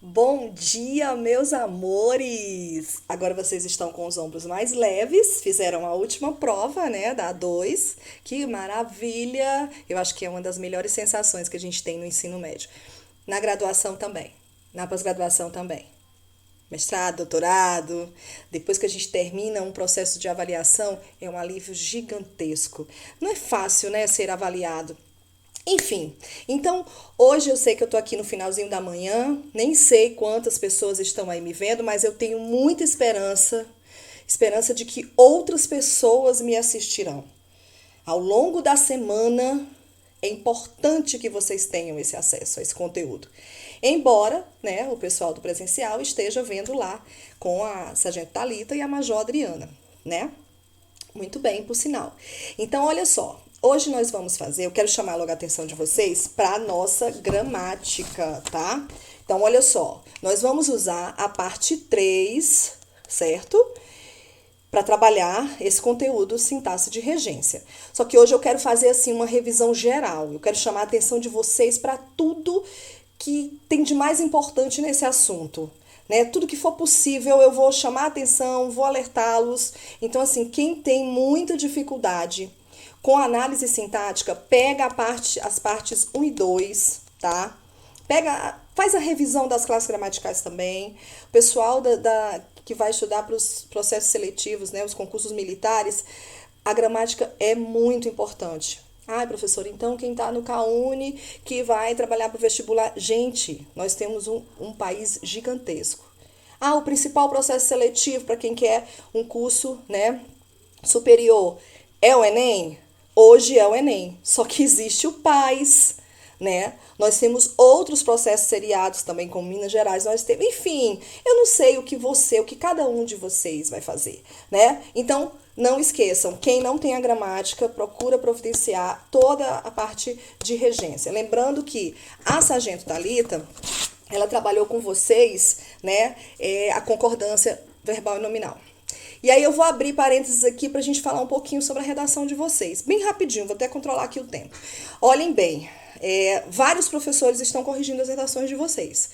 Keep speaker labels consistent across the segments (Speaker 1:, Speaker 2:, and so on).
Speaker 1: Bom dia, meus amores! Agora vocês estão com os ombros mais leves, fizeram a última prova, né, da A2. Que maravilha! Eu acho que é uma das melhores sensações que a gente tem no ensino médio. Na graduação também, na pós-graduação também. Mestrado, doutorado, depois que a gente termina um processo de avaliação, é um alívio gigantesco. Não é fácil, né, ser avaliado. Enfim, então hoje eu sei que eu tô aqui no finalzinho da manhã, nem sei quantas pessoas estão aí me vendo, mas eu tenho muita esperança de que outras pessoas me assistirão. Ao longo da semana é importante que vocês tenham esse acesso a esse conteúdo. Embora, né, o pessoal do presencial esteja vendo lá com a Sargento Thalita e a Major Adriana, né? Muito bem, por sinal. Então, olha só. Hoje nós vamos fazer, eu quero chamar logo a atenção de vocês para a nossa gramática, tá? Então, olha só. Nós vamos usar a parte 3, certo? Para trabalhar esse conteúdo sintaxe de regência. Só que hoje eu quero fazer assim uma revisão geral. Eu quero chamar a atenção de vocês para tudo que tem de mais importante nesse assunto. Né? Tudo que for possível eu vou chamar a atenção, vou alertá-los. Então, assim, quem tem muita dificuldade com a análise sintática, pega as partes 1 e 2, tá? Faz a revisão das classes gramaticais também. O pessoal que vai estudar para os processos seletivos, né, os concursos militares, a gramática é muito importante. Ai, professor, então quem está no CAUNI que vai trabalhar para o vestibular? Gente, nós temos um país gigantesco. Ah, o principal processo seletivo para quem quer um curso, né, superior é o Enem? Hoje é o Enem, só que existe o PAS, né? Nós temos outros processos seriados também, como Minas Gerais, nós temos, enfim, eu não sei o que cada um de vocês vai fazer, né? Então, não esqueçam, quem não tem a gramática, procura providenciar toda a parte de regência. Lembrando que a Sargento Thalita, ela trabalhou com vocês, né, a concordância verbal e nominal. E aí eu vou abrir parênteses aqui para a gente falar um pouquinho sobre a redação de vocês. Bem rapidinho, vou até controlar aqui o tempo. Olhem bem, vários professores estão corrigindo as redações de vocês.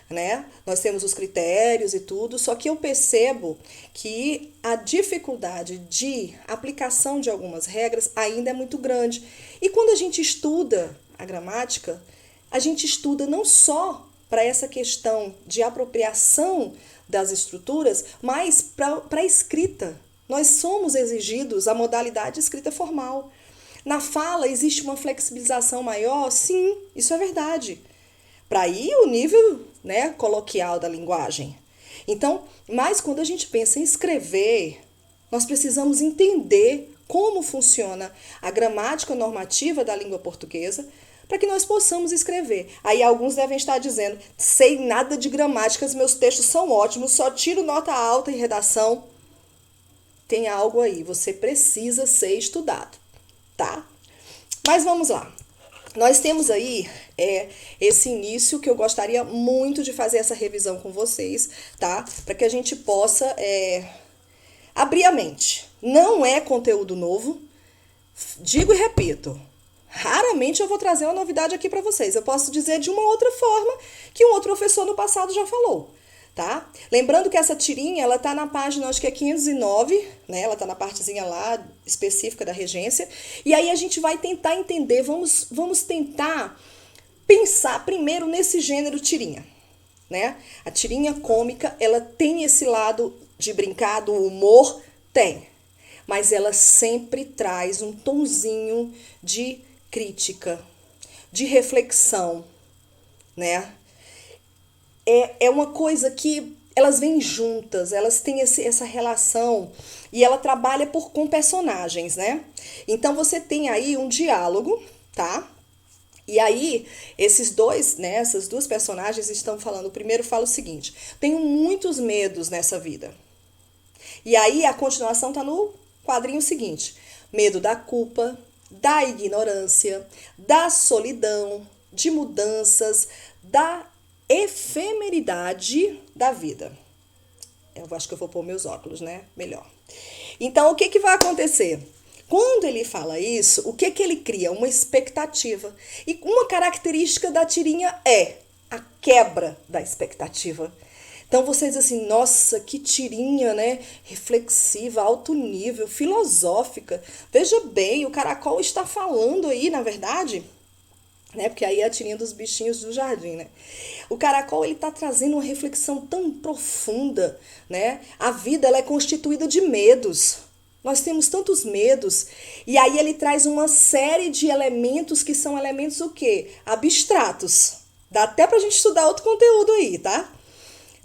Speaker 1: Né? Nós temos os critérios e tudo, só que eu percebo que a dificuldade de aplicação de algumas regras ainda é muito grande. E quando a gente estuda a gramática, a gente estuda não só para essa questão de apropriação das estruturas, mas para a escrita. Nós somos exigidos a modalidade escrita formal. Na fala existe uma flexibilização maior? Sim, isso é verdade. Para ir o nível, né, coloquial da linguagem. Então, mas quando a gente pensa em escrever, nós precisamos entender como funciona a gramática normativa da língua portuguesa para que nós possamos escrever. Aí alguns devem estar dizendo, sei nada de gramáticas, meus textos são ótimos, só tiro nota alta em redação. Tem algo aí, você precisa ser estudado, tá? Mas vamos lá. Nós temos aí esse início que eu gostaria muito de fazer essa revisão com vocês, tá? Para que a gente possa abrir a mente. Não é conteúdo novo, digo e repito, raramente eu vou trazer uma novidade aqui para vocês. Eu posso dizer de uma outra forma que um outro professor no passado já falou, tá? Lembrando que essa tirinha, ela tá na página, acho que é 509, né? Ela tá na partezinha lá específica da regência. E aí a gente vai tentar entender, vamos tentar pensar primeiro nesse gênero tirinha, né? A tirinha cômica, ela tem esse lado de brincar, do humor? Tem. Mas ela sempre traz um tonzinho de crítica, de reflexão, né? É uma coisa que elas vêm juntas, elas têm essa relação e ela trabalha com personagens, né? Então você tem aí um diálogo, tá? E aí, esses dois, né, essas duas personagens estão falando. O primeiro fala o seguinte: tenho muitos medos nessa vida. E aí a continuação tá no quadrinho seguinte: medo da culpa, da ignorância, da solidão, de mudanças, da efemeridade da vida. Eu acho que eu vou pôr meus óculos, né? Melhor. Então, o que vai acontecer? Quando ele fala isso, o que ele cria? Uma expectativa. E uma característica da tirinha é a quebra da expectativa. Então você diz assim, nossa, que tirinha, né? Reflexiva, alto nível, filosófica. Veja bem, o caracol está falando aí, na verdade, né? Porque aí é a tirinha dos bichinhos do jardim, né? O caracol, ele está trazendo uma reflexão tão profunda, né? A vida, ela é constituída de medos. Nós temos tantos medos. E aí ele traz uma série de elementos que são elementos o quê? Abstratos. Dá até pra gente estudar outro conteúdo aí, tá?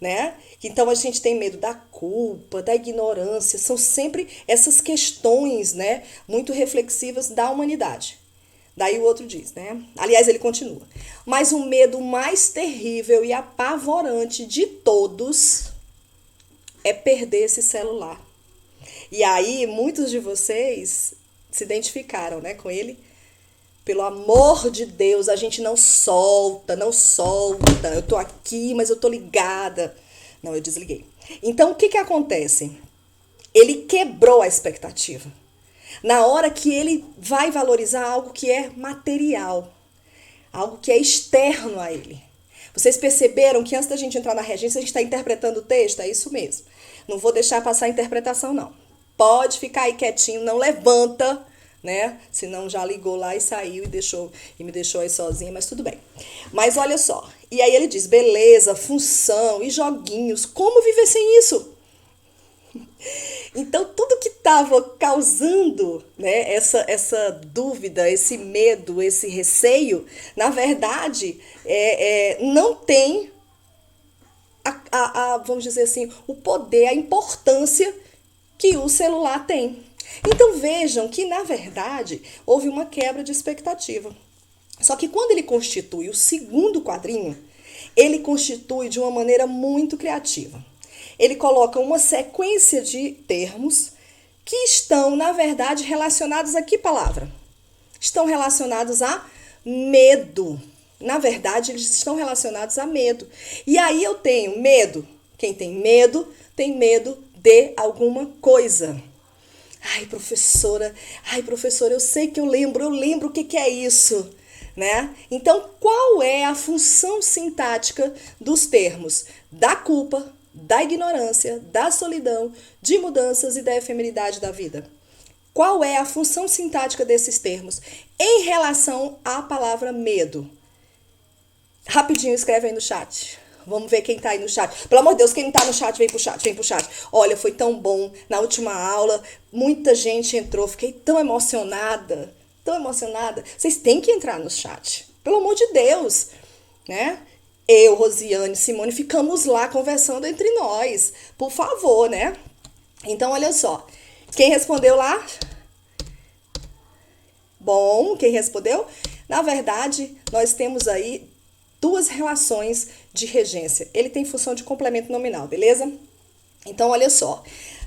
Speaker 1: Né? Então a gente tem medo da culpa, da ignorância, são sempre essas questões, né, muito reflexivas da humanidade. Daí o outro diz, né? Aliás, ele continua. Mas o medo mais terrível e apavorante de todos é perder esse celular. E aí, muitos de vocês se identificaram, né, com ele. Pelo amor de Deus, a gente não solta, não solta. Eu tô aqui, mas eu tô ligada. Não, eu desliguei. Então, o que que acontece? Ele quebrou a expectativa. Na hora que ele vai valorizar algo que é material, algo que é externo a ele. Vocês perceberam que antes da gente entrar na regência, a gente está interpretando o texto? É isso mesmo. Não vou deixar passar a interpretação, não. Pode ficar aí quietinho, não levanta, né? Senão já ligou lá e saiu e me deixou aí sozinha, mas tudo bem. Mas olha só. E aí ele diz, beleza, função e joguinhos. Como viver sem isso? Então, tudo que estava causando, né, essa dúvida, esse medo, esse receio, na verdade, não tem, vamos dizer assim, o poder, a importância que o celular tem. Então, vejam que, na verdade, houve uma quebra de expectativa. Só que quando ele constitui o segundo quadrinho, ele constitui de uma maneira muito criativa. Ele coloca uma sequência de termos que estão, na verdade, relacionados a que palavra? Estão relacionados a medo. Na verdade, eles estão relacionados a medo. E aí eu tenho medo. Quem tem medo de alguma coisa. Ai, professora, eu sei que eu lembro o que é isso, né? Então, qual é a função sintática dos termos da culpa, da ignorância, da solidão, de mudanças e da efemeridade da vida? Qual é a função sintática desses termos em relação à palavra medo? Rapidinho, escreve aí no chat. Vamos ver quem tá aí no chat. Pelo amor de Deus, quem não tá no chat, vem pro chat, vem pro chat. Olha, foi tão bom. Na última aula, muita gente entrou. Fiquei tão emocionada. Tão emocionada. Vocês têm que entrar no chat. Pelo amor de Deus. Né? Eu, Rosiane, Simone, ficamos lá conversando entre nós. Por favor, né? Então, olha só. Quem respondeu lá? Bom, quem respondeu? Na verdade, nós temos aí duas relações de regência. Ele tem função de complemento nominal, beleza? Então, olha só.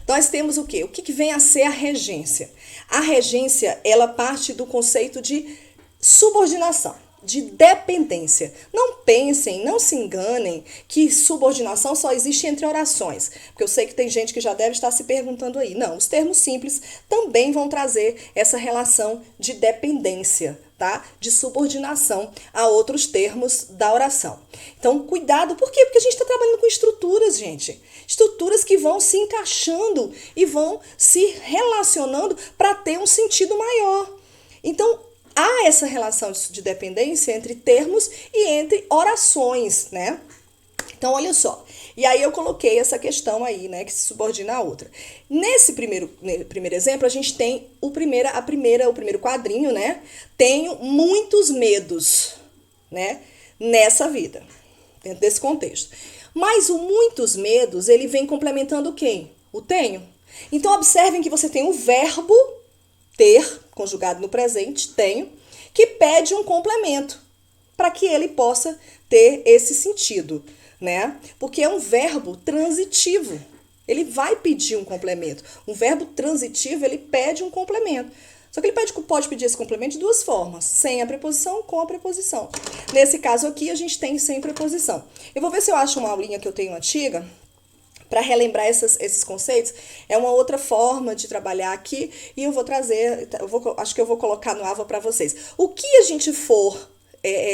Speaker 1: Nós temos o quê? O que vem a ser a regência? A regência, ela parte do conceito de subordinação, de dependência. Não pensem, não se enganem que subordinação só existe entre orações. Porque eu sei que tem gente que já deve estar se perguntando aí. Não, os termos simples também vão trazer essa relação de dependência, tá? De subordinação a outros termos da oração. Então, cuidado, por quê? Porque a gente está trabalhando com estruturas, gente. Estruturas que vão se encaixando e vão se relacionando para ter um sentido maior. Então, há essa relação de dependência entre termos e entre orações, né? Então, olha só. E aí eu coloquei essa questão aí, né, que se subordina a outra. Nesse primeiro exemplo, a gente tem o primeiro quadrinho, né? Tenho muitos medos, né, nessa vida, dentro desse contexto. Mas o muitos medos, ele vem complementando quem? O tenho. Então, observem que você tem o verbo ter, conjugado no presente, tenho, que pede um complemento para que ele possa ter esse sentido, né? Porque é um verbo transitivo. Ele vai pedir um complemento. Um verbo transitivo, ele pede um complemento. Só que ele pode pedir esse complemento de duas formas, sem a preposição, com a preposição. Nesse caso aqui, a gente tem sem preposição. Eu vou ver se eu acho uma aulinha que eu tenho antiga, para relembrar esses conceitos. É uma outra forma de trabalhar aqui e eu vou trazer, acho que eu vou colocar no AVA para vocês. O que a gente for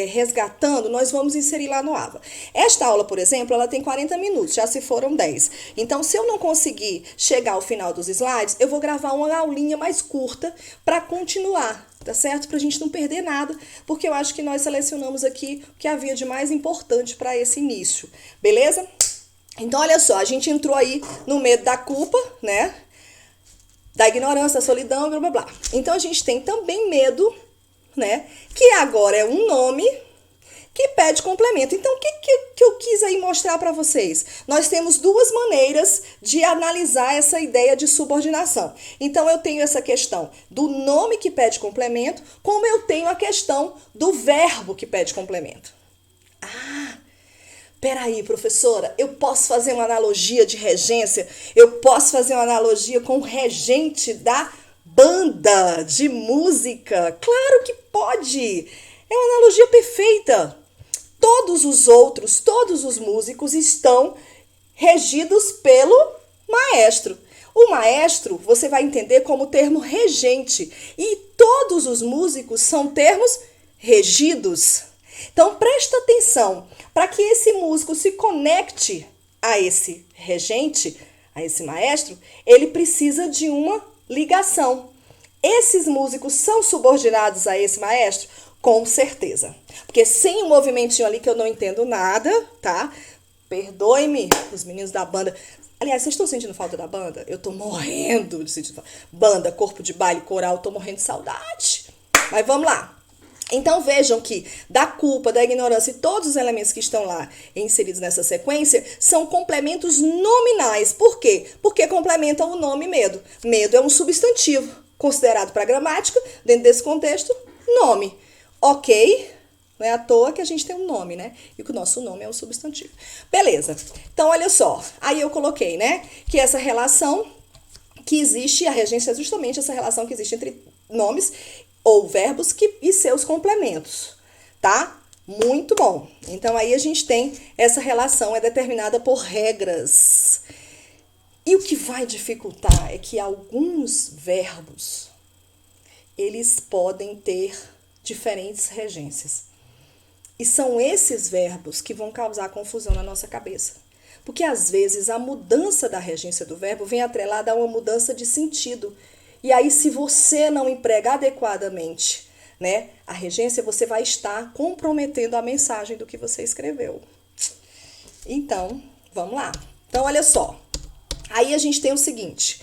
Speaker 1: resgatando, nós vamos inserir lá no AVA. Esta aula, por exemplo, ela tem 40 minutos, já se foram 10. Então, se eu não conseguir chegar ao final dos slides, eu vou gravar uma aulinha mais curta para continuar, tá certo? Para a gente não perder nada, porque eu acho que nós selecionamos aqui o que havia de mais importante para esse início, beleza? Então, olha só, a gente entrou aí no medo da culpa, né? Da ignorância, da solidão, blá, blá, blá. Então, a gente tem também medo, né? Que agora é um nome que pede complemento. Então, o que eu quis aí mostrar para vocês? Nós temos duas maneiras de analisar essa ideia de subordinação. Então, eu tenho essa questão do nome que pede complemento, como eu tenho a questão do verbo que pede complemento. Peraí, professora, eu posso fazer uma analogia de regência? Eu posso fazer uma analogia com o regente da banda de música? Claro que pode! É uma analogia perfeita. Todos os músicos estão regidos pelo maestro. O maestro, você vai entender como termo regente. E todos os músicos são termos regidos. Então, presta atenção. Para que esse músico se conecte a esse regente, a esse maestro, ele precisa de uma ligação. Esses músicos são subordinados a esse maestro? Com certeza. Porque sem um movimentinho ali que eu não entendo nada, tá? Perdoe-me, os meninos da banda. Aliás, vocês estão sentindo falta da banda? Eu tô morrendo de sentir falta. Banda, corpo de baile, coral, tô morrendo de saudade. Mas vamos lá. Então vejam que da culpa, da ignorância e todos os elementos que estão lá inseridos nessa sequência são complementos nominais. Por quê? Porque complementam o nome medo. Medo é um substantivo considerado para a gramática, dentro desse contexto, nome. Ok? Não é à toa que a gente tem um nome, né? E que o nosso nome é um substantivo. Beleza. Então, olha só. Aí eu coloquei, né? Que essa relação que existe, a regência é justamente essa relação que existe entre nomes ou verbos e seus complementos, tá? Muito bom. Então, aí a gente tem essa relação, é determinada por regras. E o que vai dificultar é que alguns verbos, eles podem ter diferentes regências. E são esses verbos que vão causar confusão na nossa cabeça. Porque, às vezes, a mudança da regência do verbo vem atrelada a uma mudança de sentido. E aí, se você não emprega adequadamente, né, a regência, você vai estar comprometendo a mensagem do que você escreveu. Então, vamos lá. Então, olha só. Aí a gente tem o seguinte.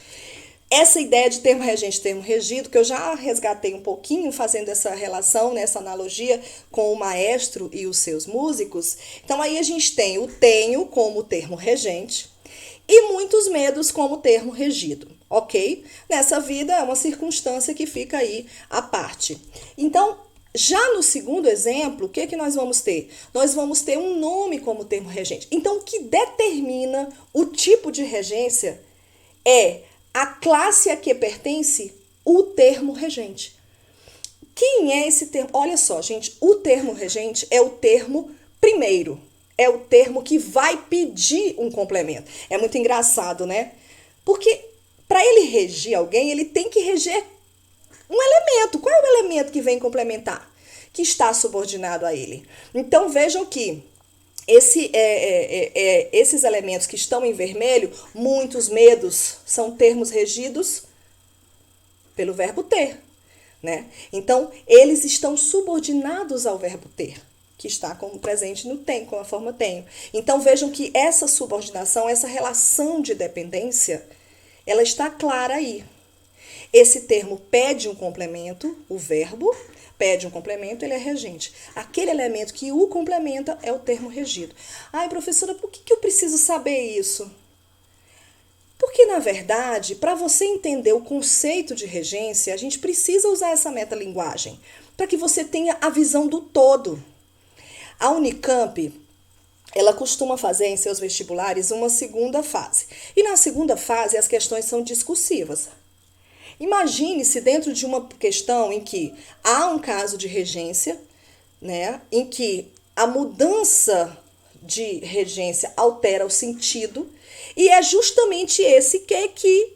Speaker 1: Essa ideia de termo regente e termo regido, que eu já resgatei um pouquinho fazendo essa relação, né, essa analogia com o maestro e os seus músicos. Então, aí a gente tem o tenho como termo regente e muitos medos como termo regido, ok? Nessa vida é uma circunstância que fica aí à parte. Então, já no segundo exemplo, o que nós vamos ter? Nós vamos ter um nome como termo regente. Então, o que determina o tipo de regência é a classe a que pertence o termo regente. Quem é esse termo? Olha só, gente, o termo regente é o termo primeiro. É o termo que vai pedir um complemento. É muito engraçado, né? Porque para ele regir alguém, ele tem que reger um elemento. Qual é o elemento que vem complementar? Que está subordinado a ele. Então, vejam que esses elementos que estão em vermelho, muitos medos, são termos regidos pelo verbo ter, né? Então, eles estão subordinados ao verbo ter, que está como presente no tem, com a forma tenho. Então, vejam que essa subordinação, essa relação de dependência, ela está clara aí. Esse termo pede um complemento, o verbo pede um complemento, ele é regente. Aquele elemento que o complementa é o termo regido. Ai, professora, por que eu preciso saber isso? Porque, na verdade, para você entender o conceito de regência, a gente precisa usar essa metalinguagem, para que você tenha a visão do todo. A Unicamp, ela costuma fazer em seus vestibulares uma segunda fase. E na segunda fase as questões são discursivas. Imagine-se dentro de uma questão em que há um caso de regência, né, em que a mudança de regência altera o sentido, e é justamente esse que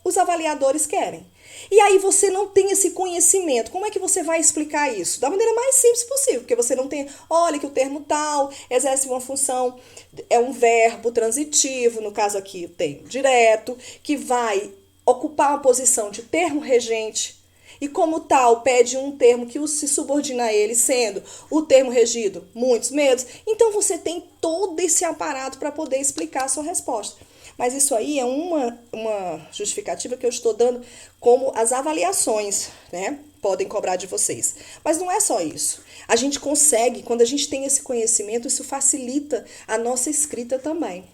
Speaker 1: os avaliadores querem. E aí você não tem esse conhecimento. Como é que você vai explicar isso? Da maneira mais simples possível, porque você não tem, olha que o termo tal exerce uma função, é um verbo transitivo, no caso aqui tem direto, que vai ocupar uma posição de termo regente, e como tal pede um termo que se subordina a ele, sendo o termo regido, muitos medos. Então você tem todo esse aparato para poder explicar a sua resposta. Mas isso aí é uma justificativa que eu estou dando como as avaliações, né? Podem cobrar de vocês. Mas não é só isso. A gente consegue, quando a gente tem esse conhecimento, isso facilita a nossa escrita também.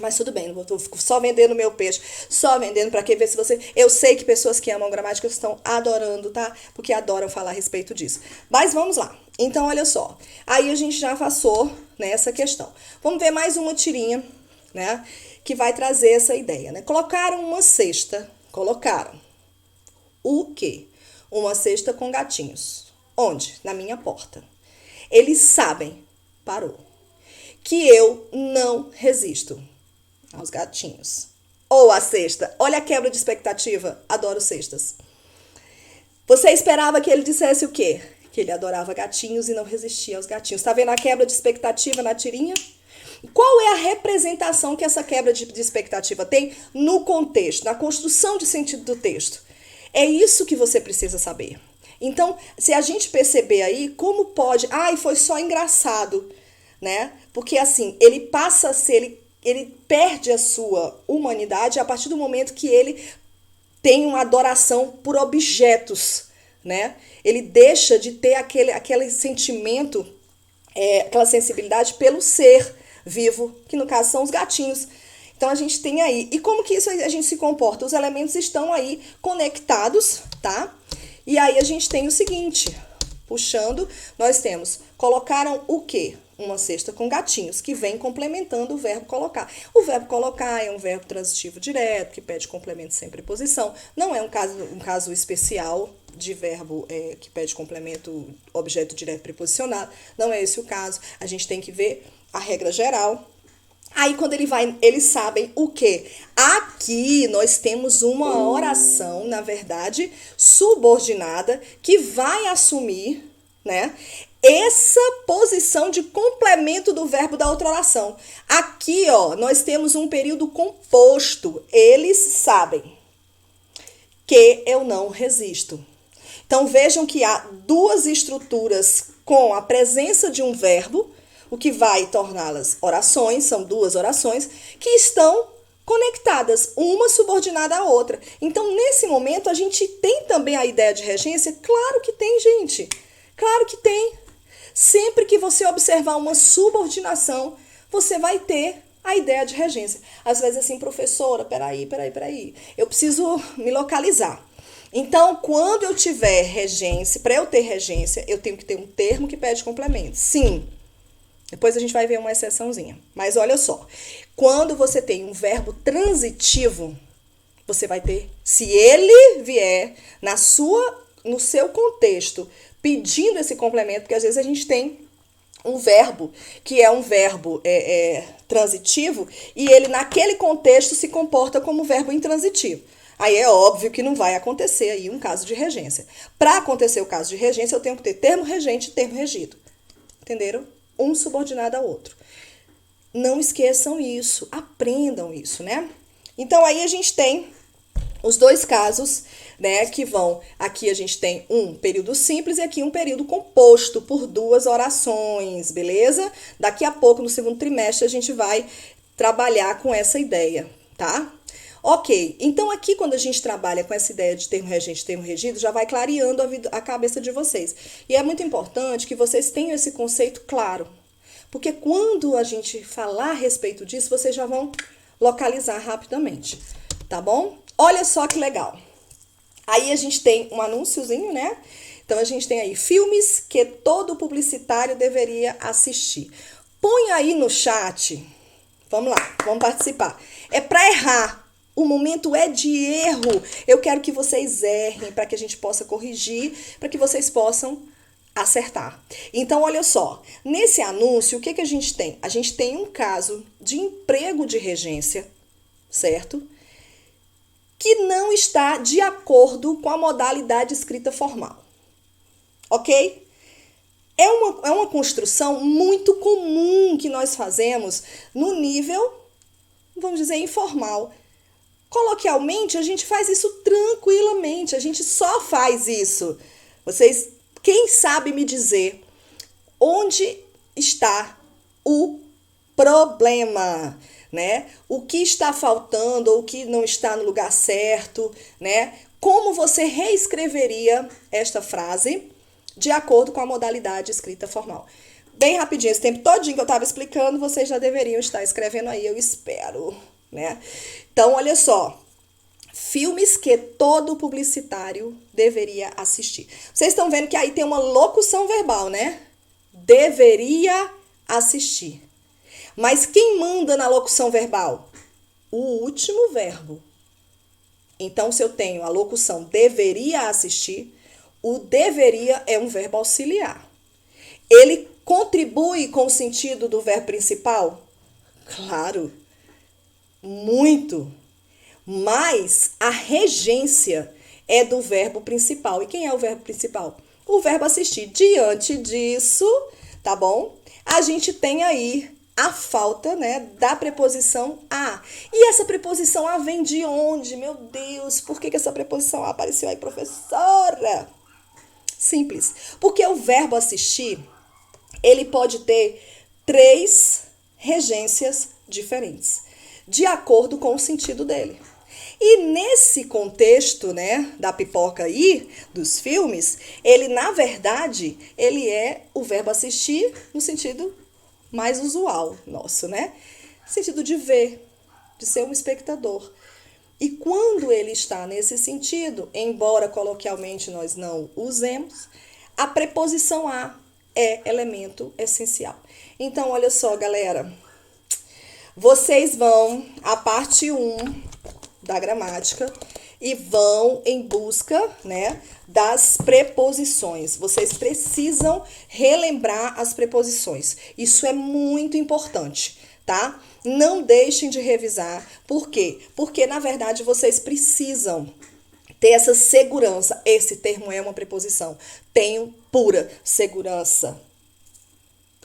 Speaker 1: Mas tudo bem, não vou só vendendo meu peixe, só vendendo para quem ver se você... Eu sei que pessoas que amam gramática estão adorando, tá? Porque adoram falar a respeito disso. Mas vamos lá. Então, olha só. Aí a gente já passou nessa questão. Vamos ver mais uma tirinha, né? Que vai trazer essa ideia, né? Colocaram uma cesta. Colocaram o quê? Uma cesta com gatinhos. Onde? Na minha porta. Eles sabem, parou, que eu não resisto aos gatinhos. Ou a cesta. Olha a quebra de expectativa. Adoro cestas. Você esperava que ele dissesse o quê? Que ele adorava gatinhos e não resistia aos gatinhos. Tá vendo a quebra de expectativa na tirinha? Qual é a representação que essa quebra de expectativa tem no contexto, na construção de sentido do texto? É isso que você precisa saber. Então, se a gente perceber aí, como pode... Ai, foi só engraçado, né? Porque assim, ele passa a ser... Ele perde a sua humanidade a partir do momento que ele tem uma adoração por objetos, né? Ele deixa de ter aquele sentimento, aquela sensibilidade pelo ser vivo, que no caso são os gatinhos. Então a gente tem aí. E como que isso a gente se comporta? Os elementos estão aí conectados, tá? E aí a gente tem o seguinte, puxando, nós temos, colocaram o quê? Uma cesta com gatinhos, que vem complementando o verbo colocar. O verbo colocar é um verbo transitivo direto, que pede complemento sem preposição. Não é um caso especial de verbo que pede complemento objeto direto preposicionado. Não é esse o caso. A gente tem que ver a regra geral. Aí quando eles sabem o quê? Aqui nós temos uma oração, na verdade, subordinada, que vai assumir, né, essa posição de complemento do verbo da outra oração. Aqui, ó, nós temos um período composto. Eles sabem que eu não resisto. Então vejam que há duas estruturas com a presença de um verbo, o que vai torná-las orações, são duas orações, que estão conectadas, uma subordinada à outra. Então, nesse momento, a gente tem também a ideia de regência? Claro que tem, gente. Claro que tem. Sempre que você observar uma subordinação, você vai ter a ideia de regência. Às vezes assim, professora, peraí. Eu preciso me localizar. Então, quando eu tiver regência, para eu ter regência, eu tenho que ter um termo que pede complemento. Sim. Depois a gente vai ver uma exceçãozinha. Mas olha só, quando você tem um verbo transitivo, você vai ter, se ele vier no seu contexto, pedindo esse complemento, porque às vezes a gente tem um verbo que é um verbo transitivo e ele naquele contexto se comporta como verbo intransitivo. Aí é óbvio que não vai acontecer aí um caso de regência. Para acontecer o caso de regência, eu tenho que ter termo regente e termo regido. Entenderam? Um subordinado ao outro. Não esqueçam isso, aprendam isso, né? Então, aí a gente tem os dois casos, né, que vão... Aqui a gente tem um período simples e aqui um período composto por duas orações, beleza? Daqui a pouco, no segundo trimestre, a gente vai trabalhar com essa ideia, tá? Ok, então aqui quando a gente trabalha com essa ideia de termo regente e termo regido, já vai clareando a cabeça de vocês. E é muito importante que vocês tenham esse conceito claro, porque quando a gente falar a respeito disso, vocês já vão localizar rapidamente, tá bom? Olha só que legal. Aí a gente tem um anúnciozinho, né? Então a gente tem aí filmes que todo publicitário deveria assistir. Põe aí no chat, vamos lá, vamos participar. É para errar. O momento é de erro. Eu quero que vocês errem para que a gente possa corrigir, para que vocês possam acertar. Então, olha só. Nesse anúncio, o que a gente tem? A gente tem um caso de emprego de regência, certo? que não está de acordo com a modalidade escrita formal. Ok? É uma construção muito comum que nós fazemos no nível, vamos dizer, informal. Coloquialmente, a gente faz isso tranquilamente, a gente só faz isso. Vocês, quem sabe me dizer onde está o problema, né? O que está faltando ou o que não está no lugar certo, né? Como você reescreveria esta frase de acordo com a modalidade escrita formal? Bem rapidinho, esse tempo todinho que eu estava explicando, vocês já deveriam estar escrevendo aí, eu espero, né? Então, olha só. Filmes que todo publicitário deveria assistir. Vocês estão vendo que aí tem uma locução verbal, né? Deveria assistir. Mas quem manda na locução verbal? O último verbo. Então, se eu tenho a locução deveria assistir, o deveria é um verbo auxiliar. Ele contribui com o sentido do verbo principal? Claro, muito. Mas a regência é do verbo principal. E quem é o verbo principal? O verbo assistir. Diante disso, tá bom? A gente tem aí a falta, né, da preposição a. E essa preposição a vem de onde? Meu Deus, por que essa preposição a apareceu aí, professora? Simples. Porque o verbo assistir, ele pode ter 3 regências diferentes, de acordo com o sentido dele. E nesse contexto, né, da pipoca aí, dos filmes, ele, na verdade, ele é o verbo assistir no sentido mais usual nosso, né? Sentido de ver, de ser um espectador. E quando ele está nesse sentido, embora coloquialmente nós não usemos, a preposição a é elemento essencial. Então, olha só, galera. Vocês vão, a parte 1 da gramática, e vão em busca, né, das preposições. Vocês precisam relembrar as preposições. Isso é muito importante, tá? Não deixem de revisar. Por quê? Porque, na verdade, vocês precisam ter essa segurança. Esse termo é uma preposição. Tenho pura segurança.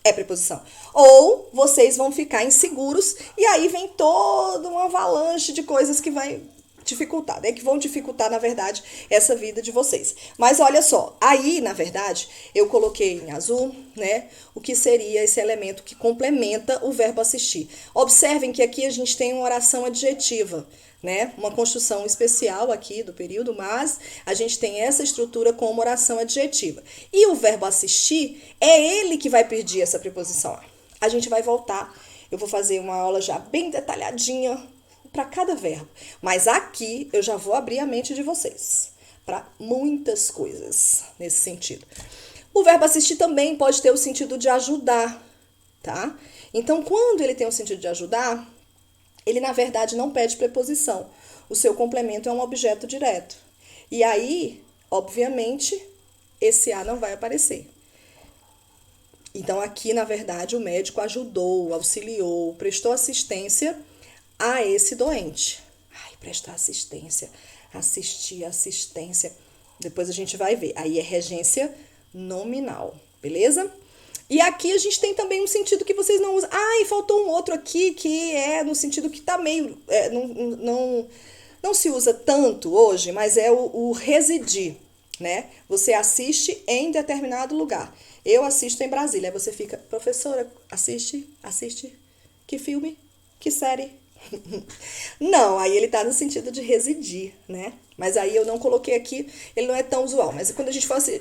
Speaker 1: É preposição. Ou vocês vão ficar inseguros e aí vem toda uma avalanche de coisas que vai dificultar, né? Que vão dificultar, na verdade, essa vida de vocês. Mas olha só, aí, na verdade, eu coloquei em azul, né? O que seria esse elemento que complementa o verbo assistir. Observem que aqui a gente tem uma oração adjetiva, né? Uma construção especial aqui do período, mas a gente tem essa estrutura como oração adjetiva. E o verbo assistir é ele que vai pedir essa preposição. A gente vai voltar, eu vou fazer uma aula já bem detalhadinha para cada verbo. Mas aqui eu já vou abrir a mente de vocês para muitas coisas nesse sentido. O verbo assistir também pode ter o sentido de ajudar, tá? Então, quando ele tem o sentido de ajudar, ele, na verdade, não pede preposição. O seu complemento é um objeto direto. E aí, obviamente, esse a não vai aparecer. Então, aqui, na verdade, o médico ajudou, auxiliou, prestou assistência a esse doente. Ai, prestar assistência, assistir, assistência. Depois a gente vai ver. Aí é regência nominal, beleza? E aqui a gente tem também um sentido que vocês não usam. Ah, e faltou um outro aqui que é no sentido que tá meio... não se usa tanto hoje, mas é o residir, né? Você assiste em determinado lugar. Eu assisto em Brasília. Aí você fica, professora, assiste, que filme, que série? Não, aí ele tá no sentido de residir, né? Mas aí eu não coloquei aqui, ele não é tão usual. Mas quando a gente fala assim,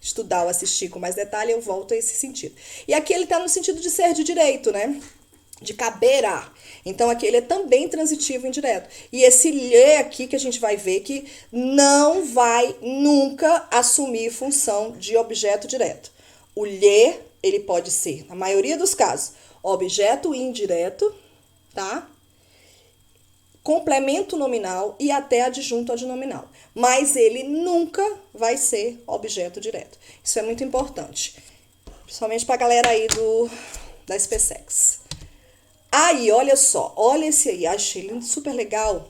Speaker 1: estudar ou assistir com mais detalhe, eu volto a esse sentido. E aqui ele tá no sentido de ser de direito, né? De caber a. Então aqui ele é também transitivo indireto. E esse lhe aqui que a gente vai ver que não vai nunca assumir função de objeto direto. O lhe, ele pode ser, na maioria dos casos, objeto indireto, tá? Complemento nominal e até adjunto adnominal. Mas ele nunca vai ser objeto direto. Isso é muito importante. Principalmente pra galera aí da SPSEX. Aí, olha só. Olha esse aí. Achei ele super legal.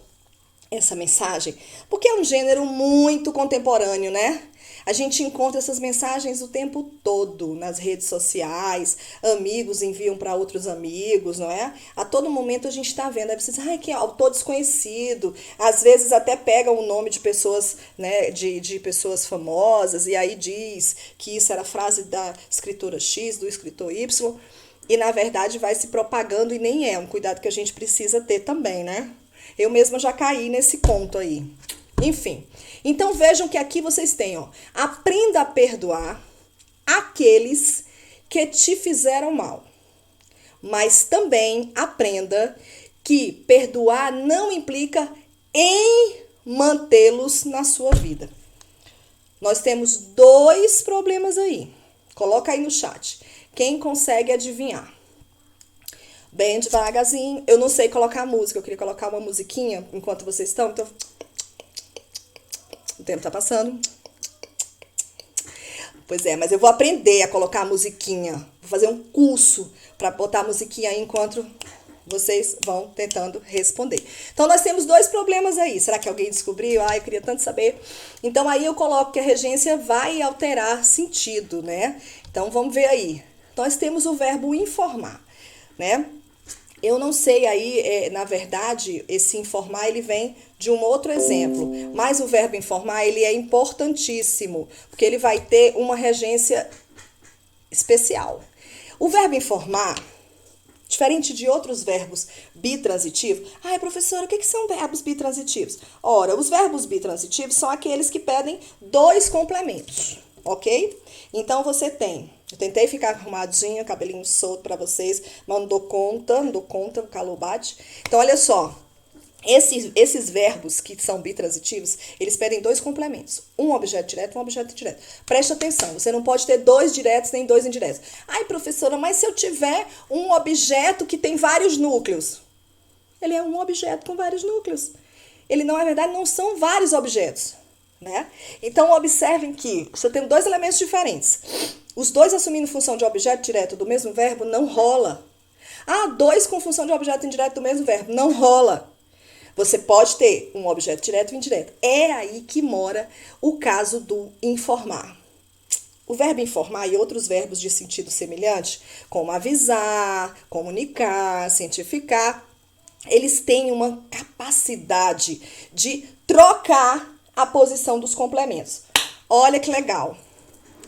Speaker 1: essa mensagem, porque é um gênero muito contemporâneo, né? A gente encontra essas mensagens o tempo todo nas redes sociais, amigos enviam para outros amigos, não é? A todo momento a gente está vendo, aí você diz, ai, que autor desconhecido, às vezes até pega o nome de pessoas, né, de pessoas famosas, e aí diz que isso era frase da escritora X, do escritor Y, e na verdade vai se propagando e nem é um cuidado que a gente precisa ter também, né? Eu mesma já caí nesse ponto aí. Enfim, então vejam que aqui vocês têm, ó, aprenda a perdoar aqueles que te fizeram mal, mas também aprenda que perdoar não implica em mantê-los na sua vida. Nós temos dois problemas aí. Coloca aí no chat. Quem consegue adivinhar? Bem devagarzinho. Eu não sei colocar música. Eu queria colocar uma musiquinha enquanto vocês estão. Então, o tempo tá passando. Pois é, mas eu vou aprender a colocar a musiquinha. Vou fazer um curso para botar a musiquinha aí enquanto vocês vão tentando responder. Então, nós temos dois problemas aí. Será que alguém descobriu? Ah, eu queria tanto saber. Então, aí eu coloco que a regência vai alterar sentido, né? Então, vamos ver aí. Nós temos o verbo informar, né? Eu não sei aí, na verdade, esse informar, ele vem de um outro exemplo. Mas o verbo informar, ele é importantíssimo, porque ele vai ter uma regência especial. O verbo informar, diferente de outros verbos bitransitivos. Ai, professora, o que são verbos bitransitivos? Ora, os verbos bitransitivos são aqueles que pedem dois complementos, ok? Então, você tem... Eu tentei ficar arrumadinha, cabelinho solto pra vocês, mas não dou conta, o calor bate. Então, olha só. Esses verbos que são bitransitivos, eles pedem dois complementos. Um objeto direto e um objeto indireto. Preste atenção, você não pode ter dois diretos nem dois indiretos. Ai, professora, mas se eu tiver um objeto que tem vários núcleos? Ele é um objeto com vários núcleos. Ele, não, na verdade, não são vários objetos, né? Então, observem que você tem dois elementos diferentes. Os dois assumindo função de objeto direto do mesmo verbo não rola. Ah, dois com função de objeto indireto do mesmo verbo não rola. Você pode ter um objeto direto e indireto. É aí que mora o caso do informar. O verbo informar e outros verbos de sentido semelhante, como avisar, comunicar, cientificar, eles têm uma capacidade de trocar a posição dos complementos. Olha que legal.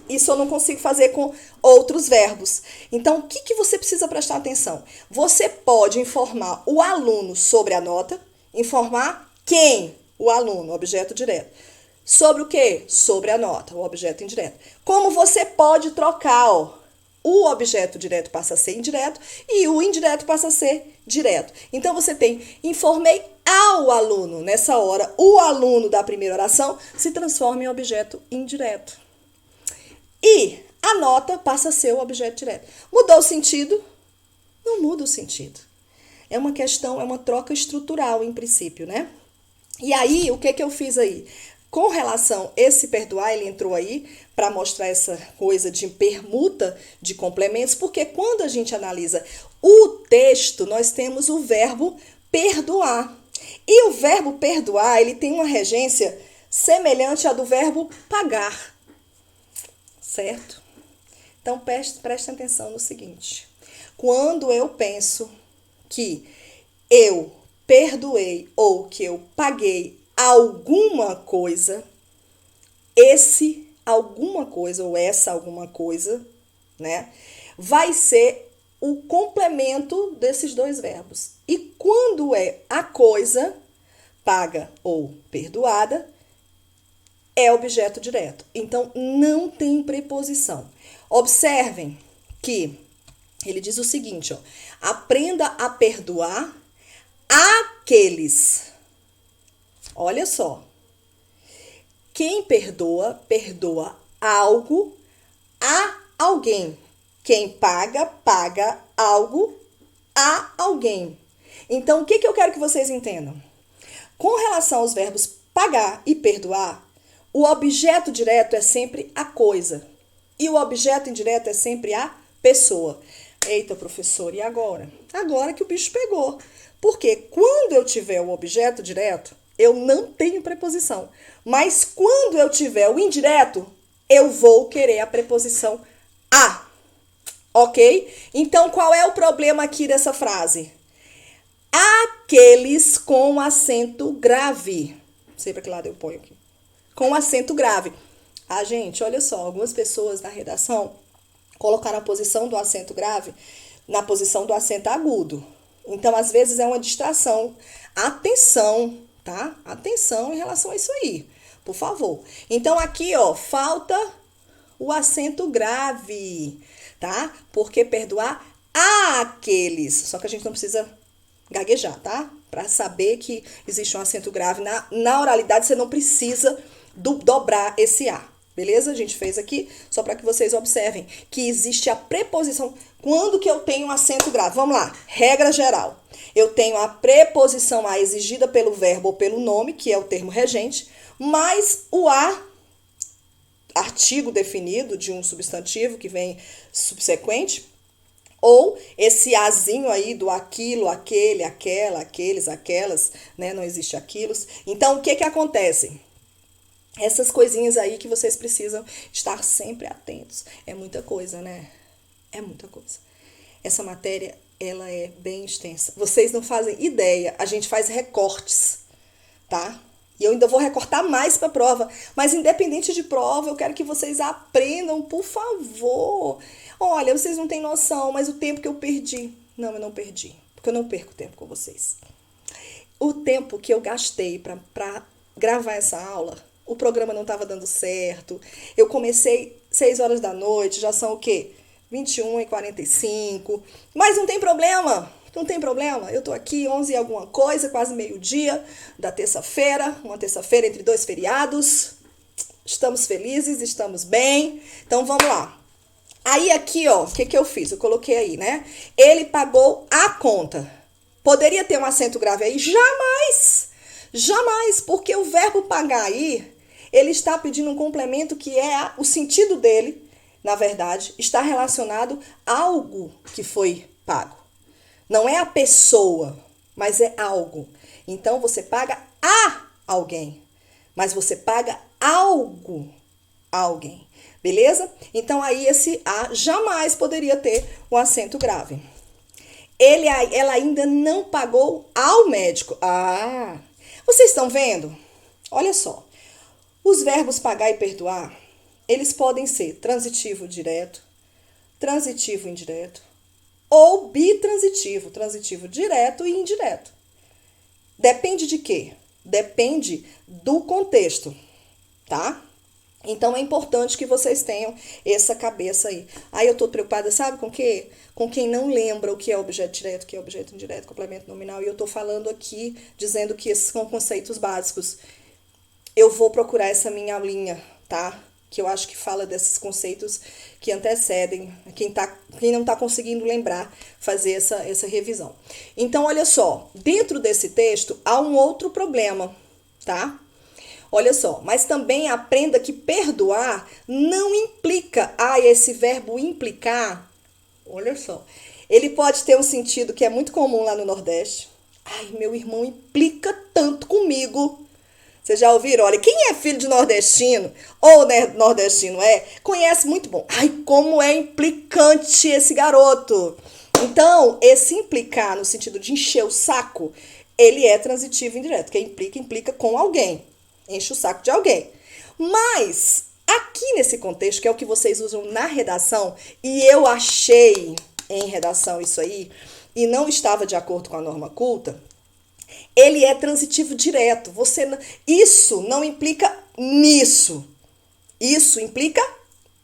Speaker 1: Isso eu não consigo fazer com outros verbos. Então, o que você precisa prestar atenção? Você pode informar o aluno sobre a nota, informar quem? O aluno, o objeto direto. Sobre o quê? Sobre a nota, o objeto indireto. Como você pode trocar, ó? O objeto direto passa a ser indireto e o indireto passa a ser direto. Então, você tem informei ao aluno. Nessa hora, o aluno da primeira oração se transforma em objeto indireto. E a nota passa a ser o objeto direto. Mudou o sentido? Não muda o sentido. É uma questão, é uma troca estrutural, em princípio, né? E aí, o que eu fiz aí? Com relação a esse perdoar, ele entrou aí para mostrar essa coisa de permuta de complementos, porque quando a gente analisa o texto, nós temos o verbo perdoar. E o verbo perdoar, ele tem uma regência semelhante à do verbo pagar. Certo? Então, preste atenção no seguinte. Quando eu penso que eu perdoei ou que eu paguei alguma coisa, esse alguma coisa ou essa alguma coisa, né, vai ser o complemento desses dois verbos. E quando é a coisa, paga ou perdoada, é objeto direto. Então, não tem preposição. Observem que ele diz o seguinte, ó, aprenda a perdoar aqueles. Olha só. Quem perdoa, perdoa algo a alguém. Quem paga, paga algo a alguém. Então, o que eu quero que vocês entendam? Com relação aos verbos pagar e perdoar, o objeto direto é sempre a coisa. E o objeto indireto é sempre a pessoa. Eita, professor, e agora? Agora que o bicho pegou. Porque quando eu tiver o objeto direto, Eu não tenho preposição. Mas quando eu tiver o indireto, eu vou querer a preposição a. Ok? Então, qual é o problema aqui dessa frase? Aqueles com acento grave. Não sei para que lado eu ponho aqui. Com acento grave. Ah, gente, olha só. Algumas pessoas na redação colocaram a posição do acento grave na posição do acento agudo. Então, às vezes, é uma distração. Atenção, tá? Atenção em relação a isso aí, por favor. Então, aqui, ó, falta o acento grave, tá? Porque perdoar aqueles. Só que a gente não precisa gaguejar, tá? Para saber que existe um acento grave na oralidade, você não precisa dobrar esse A. Beleza? A gente fez aqui só para que vocês observem que existe a preposição. Quando que eu tenho um acento grave? Vamos lá. Regra geral. Eu tenho a preposição a exigida pelo verbo ou pelo nome, que é o termo regente, mais o a, artigo definido de um substantivo que vem subsequente, ou esse azinho aí do aquilo, aquele, aquela, aqueles, aquelas, né? Não existe aquilos. Então, o que que acontece? Essas coisinhas aí que vocês precisam estar sempre atentos. É muita coisa, né? É muita coisa. Essa matéria, ela é bem extensa. Vocês não fazem ideia. A gente faz recortes, tá? E eu ainda vou recortar mais para a prova. Mas independente de prova, eu quero que vocês aprendam, por favor. Olha, vocês não têm noção, mas o tempo que eu perdi. Não, eu não perdi. Porque eu não perco tempo com vocês. O tempo que eu gastei para gravar essa aula, o programa não estava dando certo. Eu comecei 6 horas da noite, já são o quê? 21h45. Mas não tem problema. Não tem problema. Eu tô aqui 11 e alguma coisa, quase meio-dia da terça-feira. Uma terça-feira entre 2 feriados. Estamos felizes, estamos bem. Então, vamos lá. Aí, aqui, ó, o que que eu fiz? Eu coloquei aí, né? Ele pagou a conta. Poderia ter um acento grave aí? Jamais! Jamais, porque o verbo pagar aí, ele está pedindo um complemento que é o sentido dele, na verdade, está relacionado a algo que foi pago. Não é a pessoa, mas é algo. Então, você paga a alguém, mas você paga algo a alguém. Beleza? Então, aí esse a jamais poderia ter um acento grave. Ela ainda não pagou ao médico. Ah, vocês estão vendo? Olha só. Os verbos pagar e perdoar, eles podem ser transitivo direto, transitivo indireto ou bitransitivo, transitivo direto e indireto. Depende de quê? Depende do contexto, tá? Então, é importante que vocês tenham essa cabeça aí. Aí eu tô preocupada, sabe com o quê? Com quem não lembra o que é objeto direto, o que é objeto indireto, complemento nominal. E eu tô falando aqui, dizendo que esses são conceitos básicos. Eu vou procurar essa minha aulinha, tá? Que eu acho que fala desses conceitos que antecedem. Quem não tá conseguindo lembrar, fazer essa revisão. Então, olha só. Dentro desse texto, há um outro problema, tá? Olha só, mas também aprenda que perdoar não implica, esse verbo implicar, olha só, ele pode ter um sentido que é muito comum lá no Nordeste. Ai, meu irmão implica tanto comigo. Vocês já ouviram? Olha, quem é filho de nordestino, ou nordestino conhece muito bom. Ai, como é implicante esse garoto. Então, esse implicar no sentido de encher o saco, ele é transitivo indireto. Quem implica com alguém. Enche o saco de alguém. Mas, aqui nesse contexto, que é o que vocês usam na redação, e eu achei em redação isso aí, e não estava de acordo com a norma culta, ele é transitivo direto. Isso não implica nisso. Isso implica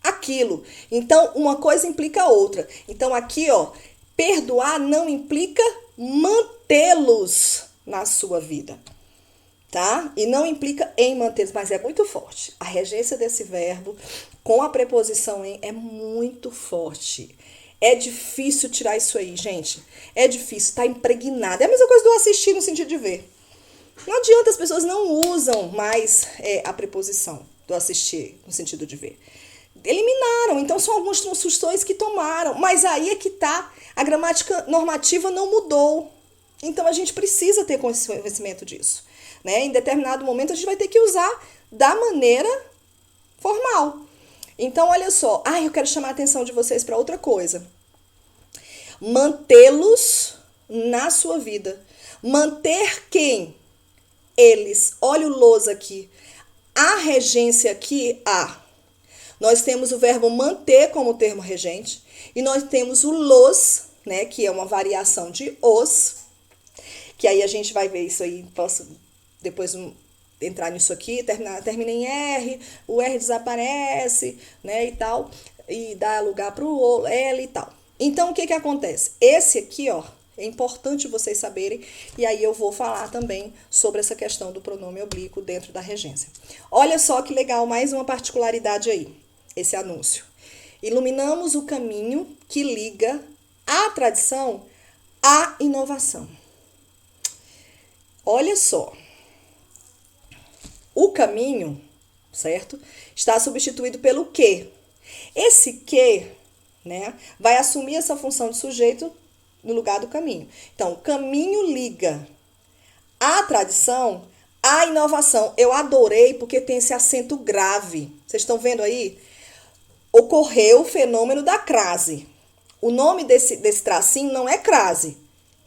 Speaker 1: aquilo. Então, uma coisa implica a outra. Então, aqui, ó, perdoar não implica mantê-los na sua vida. Tá? E não implica em manter, mas é muito forte. A regência desse verbo com a preposição em é muito forte. É difícil tirar isso aí, gente. É difícil, tá impregnado. É a mesma coisa do assistir no sentido de ver. Não adianta, as pessoas não usam mais a preposição do assistir no sentido de ver. Eliminaram, então são algumas construções que tomaram. Mas aí é que tá, a gramática normativa não mudou. Então a gente precisa ter conhecimento disso. né? Em determinado momento a gente vai ter que usar da maneira formal. Então, olha só. Eu quero chamar a atenção de vocês para outra coisa. Mantê-los na sua vida. Manter quem? Eles. Olha o los aqui. A regência aqui, nós temos o verbo manter como termo regente. E nós temos o los, né? Que é uma variação de os. Que aí a gente vai ver isso aí. Posso depois entrar nisso aqui. Termina em R. O R desaparece, né? E tal. E dá lugar para o L e tal. Então, o que acontece? Esse aqui, é importante vocês saberem, e aí eu vou falar também sobre essa questão do pronome oblíquo dentro da regência. Olha só que legal, mais uma particularidade aí, esse anúncio. Iluminamos o caminho que liga a tradição à inovação. Olha só. O caminho, certo? Está substituído pelo que. Esse que, né, vai assumir essa função de sujeito no lugar do caminho. Então, o caminho liga a tradição à inovação. Eu adorei porque tem esse acento grave. Vocês estão vendo aí? Ocorreu o fenômeno da crase. O nome desse tracinho não é crase,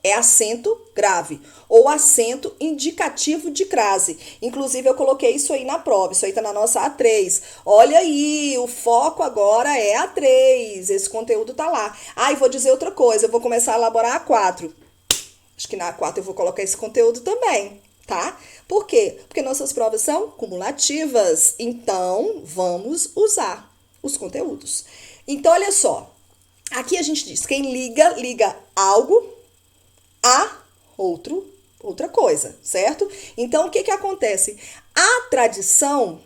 Speaker 1: é acento grave ou acento indicativo de crase. Inclusive, eu coloquei isso aí na prova. Isso aí tá na nossa A3. Olha aí, o foco agora é A3. Esse conteúdo tá lá. E vou dizer outra coisa. Eu vou começar a elaborar a A4. Acho que na A4 eu vou colocar esse conteúdo também, tá? Por quê? Porque nossas provas são cumulativas. Então, vamos usar os conteúdos. Então, olha só. Aqui a gente diz, quem liga algo a outra coisa, certo? Então, o que acontece? A tradição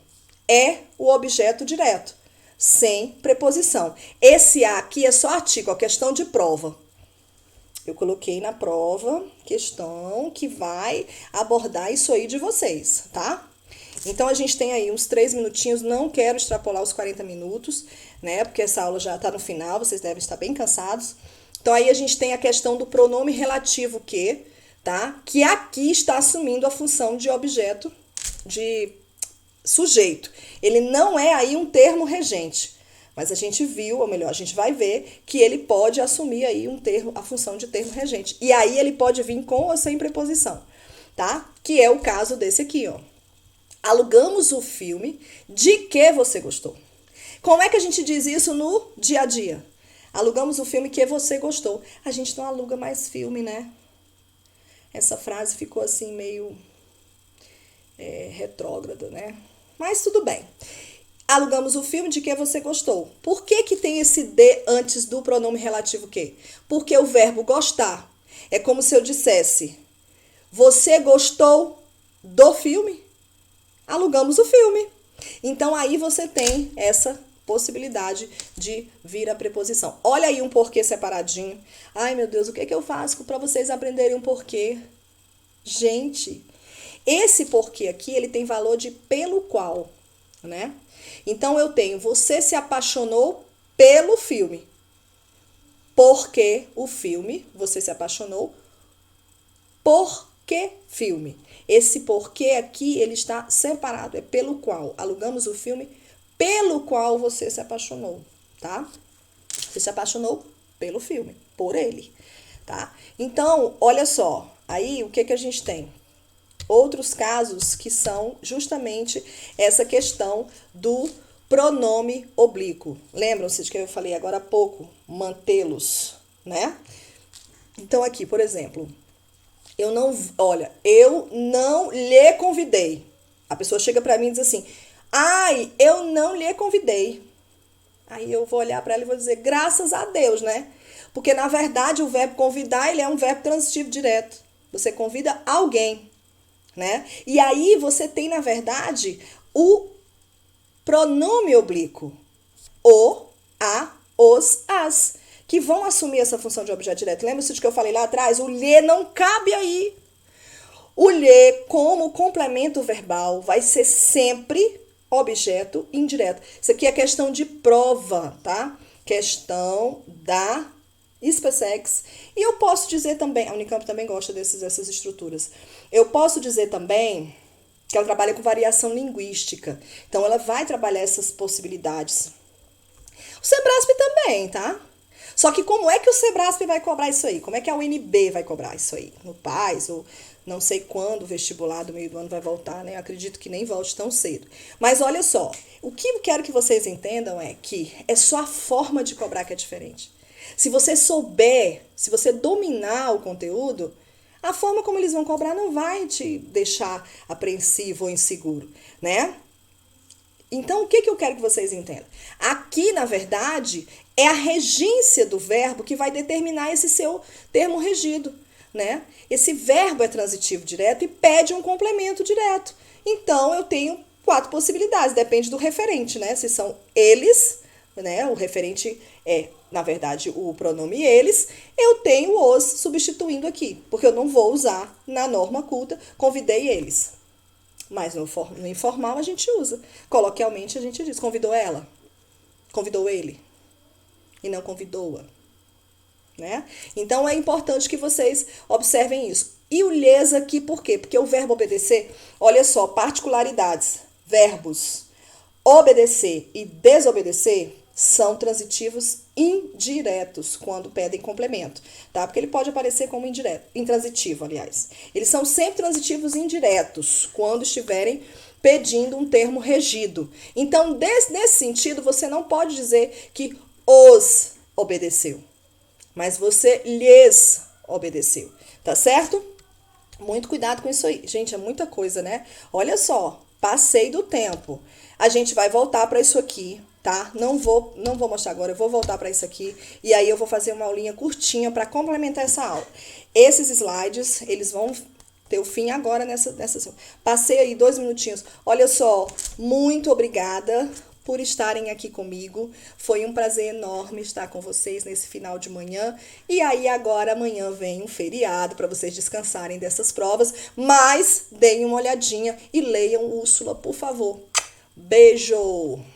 Speaker 1: é o objeto direto, sem preposição. Esse a aqui é só artigo, a questão de prova. Eu coloquei na prova questão que vai abordar isso aí de vocês, tá? Então, a gente tem aí uns 3 minutinhos, não quero extrapolar os 40 minutos, né? Porque essa aula já tá no final, vocês devem estar bem cansados. Então, aí a gente tem a questão do pronome relativo que, tá? Que aqui está assumindo a função de objeto, de sujeito. Ele não é aí um termo regente, mas a gente viu, ou melhor, a gente vai ver que ele pode assumir aí a função de termo regente. E aí ele pode vir com ou sem preposição, tá? Que é o caso desse aqui, ó. Alugamos o filme de que você gostou. Como é que a gente diz isso no dia a dia? Alugamos o filme que você gostou. A gente não aluga mais filme, né? Essa frase ficou assim meio retrógrada, né? Mas tudo bem. Alugamos o filme de que você gostou. Por que tem esse de antes do pronome relativo que? Porque o verbo gostar é como se eu dissesse: você gostou do filme? Alugamos o filme. Então, aí você tem essa possibilidade de vir a preposição. Olha aí um porquê separadinho. Ai, meu Deus, o que eu faço para vocês aprenderem um porquê? Gente, esse porquê aqui, ele tem valor de pelo qual, né? Então, eu tenho, você se apaixonou pelo filme. Porque o filme, você se apaixonou por que filme? Esse porquê aqui, ele está separado, é pelo qual. Alugamos o filme pelo qual você se apaixonou, tá? Você se apaixonou pelo filme, por ele, tá? Então, olha só, aí o que a gente tem? Outros casos que são justamente essa questão do pronome oblíquo. Lembram-se de que eu falei agora há pouco? Mantê-los, né? Então, aqui, por exemplo, eu não lhe convidei. A pessoa chega pra mim e diz assim: eu não lhe convidei. Aí eu vou olhar pra ela e vou dizer: graças a Deus, né? Porque, na verdade, o verbo convidar, ele é um verbo transitivo direto. Você convida alguém, né? E aí você tem, na verdade, o pronome oblíquo. O, a, os, as, que vão assumir essa função de objeto direto. Lembra-se de que eu falei lá atrás? O lhe não cabe aí. O lhe, como complemento verbal, vai ser sempre objeto indireto. Isso aqui é questão de prova, tá? Questão da SpaceX. E eu posso dizer também, a Unicamp também gosta dessas estruturas. Eu posso dizer também que ela trabalha com variação linguística. Então, ela vai trabalhar essas possibilidades. O Sebrasp também, tá? Só que como é que o Sebrasp vai cobrar isso aí? Como é que a UNB vai cobrar isso aí? No PAS, ou não sei quando o vestibular do meio do ano vai voltar, né? Eu acredito que nem volte tão cedo. Mas olha só, o que eu quero que vocês entendam é que é só a forma de cobrar que é diferente. Se você souber, se você dominar o conteúdo, a forma como eles vão cobrar não vai te deixar apreensivo ou inseguro, né? Então, o que eu quero que vocês entendam? Aqui, na verdade, é a regência do verbo que vai determinar esse seu termo regido, né? Esse verbo é transitivo direto e pede um complemento direto. Então, eu tenho 4 possibilidades, depende do referente, né? Se são eles, né? O referente é, na verdade, o pronome eles, eu tenho os substituindo aqui, porque eu não vou usar na norma culta, convidei eles. Mas no informal a gente usa. Coloquialmente a gente diz, convidou ela, convidou ele e não convidou-a, né? Então é importante que vocês observem isso. E o lhes aqui por quê? Porque o verbo obedecer, olha só, particularidades, verbos obedecer e desobedecer são transitivos indiretos quando pedem complemento, tá? Porque ele pode aparecer como indireto, intransitivo, aliás. Eles são sempre transitivos indiretos quando estiverem pedindo um termo regido. Então, nesse sentido, você não pode dizer que os obedeceu, mas você lhes obedeceu, tá certo? Muito cuidado com isso aí. Gente, é muita coisa, né? Olha só, passei do tempo. A gente vai voltar para isso aqui, tá? Não vou mostrar agora, eu vou voltar para isso aqui e aí eu vou fazer uma aulinha curtinha para complementar essa aula. Esses slides, eles vão ter o fim agora nessa. Passei aí 2 minutinhos. Olha só, muito obrigada por estarem aqui comigo. Foi um prazer enorme estar com vocês nesse final de manhã. E aí agora amanhã vem um feriado para vocês descansarem dessas provas, mas deem uma olhadinha e leiam Úrsula, por favor. Beijo!